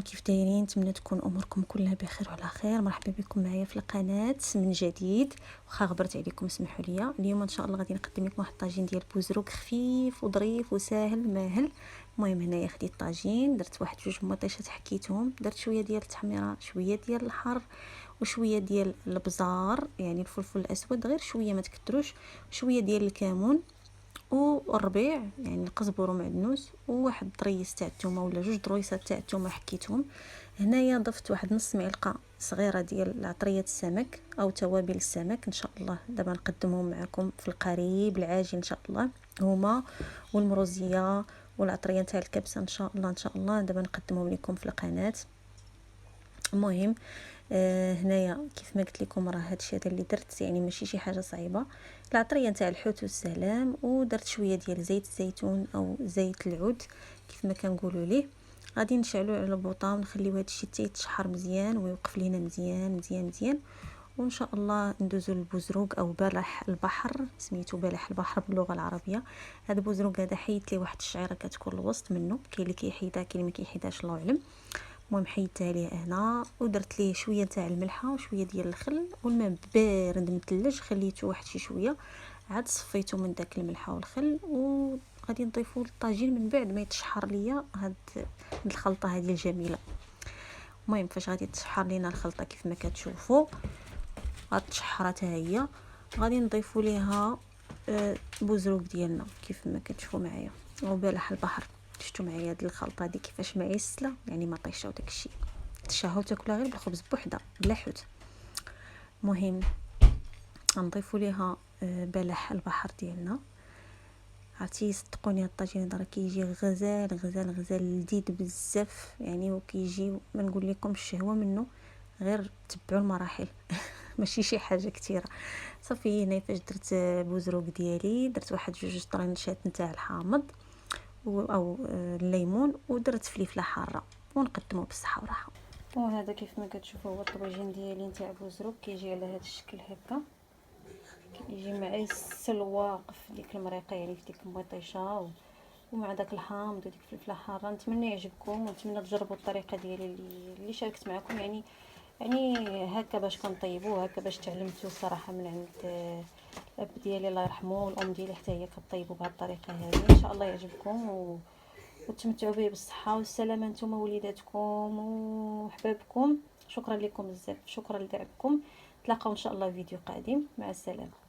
كيف دايرين؟ نتمنى تكون اموركم كلها بخير وعلى خير. مرحبا بكم معايا في القناه من جديد. واخا غبرت عليكم اسمحوا لي. اليوم ان شاء الله غادي نقدم لكم واحد الطاجين ديال بوزروك خفيف وظريف وساهل ماهل. المهم هنايا خديت الطاجين، درت واحد جوج مطيشات حكيتهم، درت شويه ديال التحميره، شويه ديال الحر، وشويه ديال البزار يعني الفلفل الاسود غير شويه ما تكتروش، شويه ديال الكمون والربيع يعني القزبر ومعدنوس، وواحد طريس تاع الثومه ولا جوج درويسات تاع الثومه حكيتهم. هنايا ضفت واحد نص معلقه صغيره ديال عطريه السمك او توابل السمك. ان شاء الله دابا نقدمهم معكم في القريب العاجل ان شاء الله، هما والمروزيه والعطريه تاع الكبسه ان شاء الله. ان شاء الله دابا نقدمهم لكم في القناه. المهم هنايا كيف ما قلت لكم راه هادشي هذا اللي درت، يعني ماشي شي حاجه صعيبه. العطريه نتاع الحوت والسلام، ودرت شويه ديال زيت الزيتون او زيت العود كيف ما كنقولوا ليه. غادي نشعلو على البوطه ونخليو هادشي حتى يتشحر مزيان ويوقف لينا مزيان مزيان مزيان. وان شاء الله ندوزو للبوزروق او بلح البحر، سميتو بلح البحر باللغه العربيه. هذا البوزروق هذا حيدت ليه واحد الشعيره كتكون الوسط منه، كاين اللي كيحيدها كاين اللي ما كيحيدهاش الله اعلم. المهم حيدتها ليه هنا ودرت ليه شويه تاع الملحه وشويه ديال الخل والماء بارد متلج، خليته واحد شي شويه عاد صفيته من داك الملحه والخل، وغادي نضيفو للطاجين من بعد ما يتشحر ليا هاد الخلطه هذه الجميله. المهم فاش غادي تشحر لينا الخلطه كيف ما كتشوفوا غتشحر حتى هي، غادي نضيفوا ليها البوزروق ديالنا كيف ما كتشوفوا معايا وبلح البحر. شفتوا معايا هاد الخلطه هذه كيفاش معيسله، يعني ما طيشه وداك الشيء تشهوا تاكلها غير بالخبز بوحده بلا حوت. المهم غنضيفوا ليها بلح البحر ديالنا. عرفتي صدقوني الطاجين هذا راه كيجي غزال غزال غزال لذيذ بزاف يعني، وكيجي ما نقول لكم الشهوه منه، غير تبعوا المراحل ماشي شي حاجه كثيره. صافي هنا فاش درت البوزروق ديالي درت واحد جوج طرنشات نتاع الحامض او الليمون، ودرت فلفله حاره، ونقدمه بالصحه والراحه. وهذا كيف ما كتشوفوا هو الطبيجين ديالي نتاع بوزروق، كيجي على هذا الشكل هكا، كيجي معسل واقف ديك المريقه يعني في ديك المطيشه ومع داك الحامض وديك الفلفله حاره. نتمنى يعجبكم ونتمنى تجربوا الطريقه ديالي اللي شاركت معكم، يعني هكا باش كنطيبوه، هكا باش تعلمتو صراحه من عند الاب ديالي الله يرحمه والام ديالي حتى هي كطيبوا بهذه الطريقه هذه. ان شاء الله يعجبكم وتمتعوا به بالصحه والسلامه نتوما وليداتكم وحبابكم. شكرا لكم بزاف، شكرا لدعمكم. نتلاقاو ان شاء الله في فيديو قادم، مع السلامه.